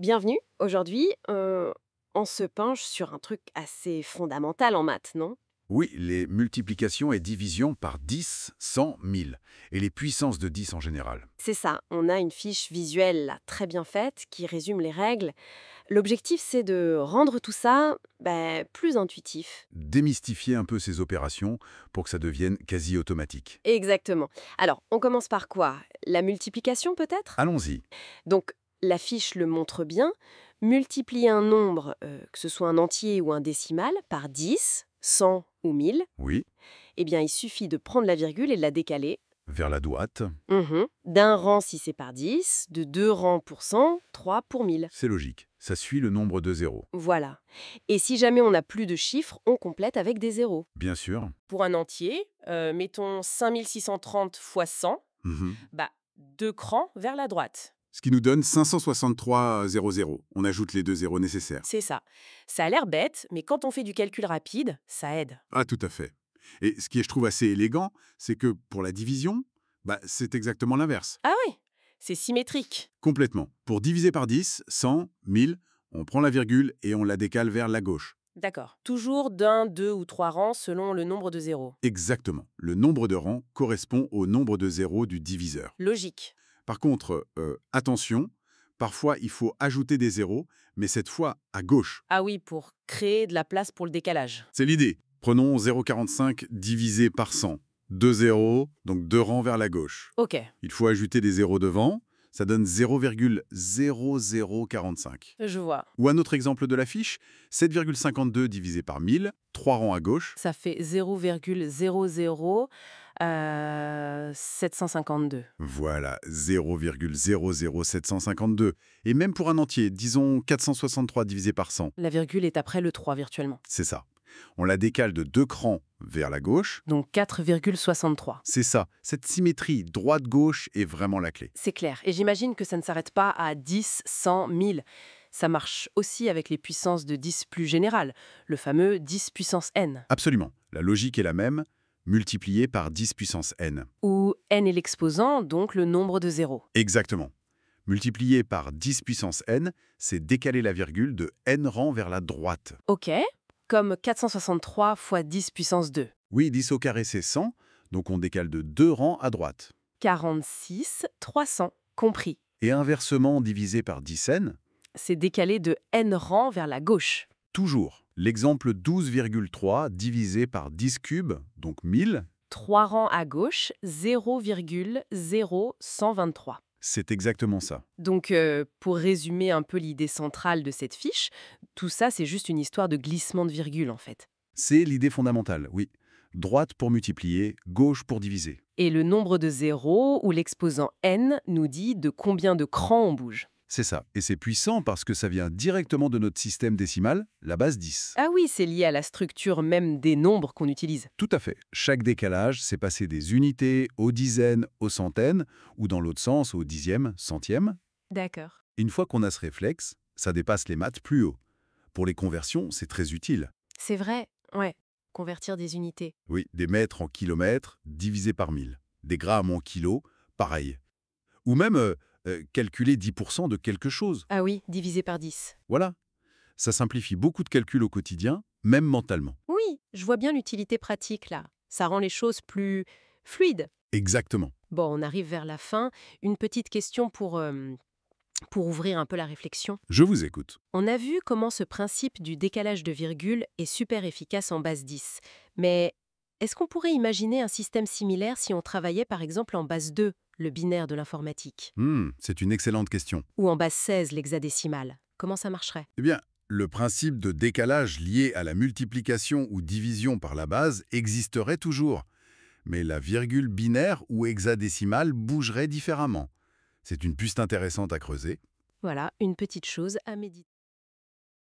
Bienvenue. Aujourd'hui, on se penche sur un truc assez fondamental en maths, non? Oui, les multiplications et divisions par 10, 100, 1000, et les puissances de 10 en général. C'est ça, on a une fiche visuelle là, très bien faite qui résume les règles. L'objectif, c'est de rendre tout ça plus intuitif. Démystifier un peu ces opérations pour que ça devienne quasi automatique. Exactement. Alors, on commence par quoi? La multiplication peut-être? Allons-y. Donc, la fiche le montre bien. Multiplier un nombre, que ce soit un entier ou un décimal, par 10, 100 ou 1000, Oui, eh bien, il suffit de prendre la virgule et de la décaler. vers la droite, D'un rang si c'est par 10, de 2 rangs pour 100, 3 pour 1000. c'est logique. Ça suit le nombre de zéros. Voilà. Et si jamais on n'a plus de chiffres, on complète avec des zéros. Bien sûr. Pour un entier, mettons 5630 fois 100, Mhm. deux crans vers la droite. Ce qui nous donne 563,00. On ajoute les deux zéros nécessaires. C'est ça. Ça a l'air bête, mais quand on fait du calcul rapide, ça aide. Ah, tout à fait. Et ce qui est, je trouve, assez élégant, c'est que pour la division, c'est exactement l'inverse. Ah oui, c'est symétrique. Complètement. Pour diviser par 10, 100, 1000, on prend la virgule et on la décale vers la gauche. D'accord. Toujours d'un, deux ou trois rangs selon le nombre de zéros. Exactement. Le nombre de rangs correspond au nombre de zéros du diviseur. Logique. Par contre, attention, parfois il faut ajouter des zéros, mais cette fois à gauche. Ah oui, pour créer de la place pour le décalage. C'est l'idée. Prenons 0,45 divisé par 100. Deux zéros, donc deux rangs vers la gauche. Ok, Il faut ajouter des zéros devant, ça donne 0,0045. je vois. Ou un autre exemple de la fiche, 7,52 divisé par 1000, trois rangs à gauche. Ça fait 0,00 752. Voilà, 0,00752. Et même pour un entier, disons 463 divisé par 100, La virgule est après le 3 virtuellement. c'est ça. On la décale de deux crans vers la gauche. Donc 4,63. C'est ça, cette symétrie droite-gauche est vraiment la clé. C'est clair. Et j'imagine que ça ne s'arrête pas à 10, 100, 1000. Ça marche aussi avec les puissances de 10 plus générales, le fameux 10 puissance n, Absolument, la logique est la même, multiplié par 10 puissance n. où n est l'exposant, donc le nombre de zéros. Exactement. Multiplié par 10 puissance n, c'est décaler la virgule de n rangs vers la droite. Ok, comme 463 fois 10 puissance 2. Oui, 10 au carré c'est 100, donc on décale de 2 rangs à droite. 46, 300, compris. Et inversement, divisé par 10n, C'est décalé de n rangs vers la gauche. toujours. L'exemple 12,3 divisé par 10 cubes, donc 1000, 3 rangs à gauche, 0,0123. c'est exactement ça. Donc, pour résumer un peu l'idée centrale de cette fiche, tout ça, c'est juste une histoire de glissement de virgule, en fait. C'est l'idée fondamentale, oui. Droite pour multiplier, gauche pour diviser. Et le nombre de zéros, ou l'exposant n, nous dit de combien de crans on bouge. C'est ça. Et c'est puissant parce que ça vient directement de notre système décimal, la base 10. Ah oui, c'est lié à la structure même des nombres qu'on utilise. Tout à fait. Chaque décalage, c'est passer des unités aux dizaines, aux centaines, ou dans l'autre sens, aux dixièmes, centièmes. D'accord. Une fois qu'on a ce réflexe, ça dépasse les maths plus haut. Pour les conversions, c'est très utile. C'est vrai, ouais. Convertir des unités. Oui, des mètres en kilomètres divisé par 1000. Des grammes en kilos, pareil. Ou même calculer 10% de quelque chose. Ah oui, divisé par 10. Voilà. Ça simplifie beaucoup de calculs au quotidien, même mentalement. Oui, je vois bien l'utilité pratique là. Ça rend les choses plus fluides. Exactement. Bon, on arrive vers la fin. Une petite question pour ouvrir un peu la réflexion. Je vous écoute. On a vu comment ce principe du décalage de virgule est super efficace en base 10. Mais est-ce qu'on pourrait imaginer un système similaire si on travaillait par exemple en base 2, le binaire de l'informatique, C'est une excellente question. ou en base 16, l'hexadécimal? Comment ça marcherait? Eh bien, le principe de décalage lié à la multiplication ou division par la base existerait toujours. Mais la virgule binaire ou hexadécimale bougerait différemment. C'est une piste intéressante à creuser. Voilà, une petite chose à méditer.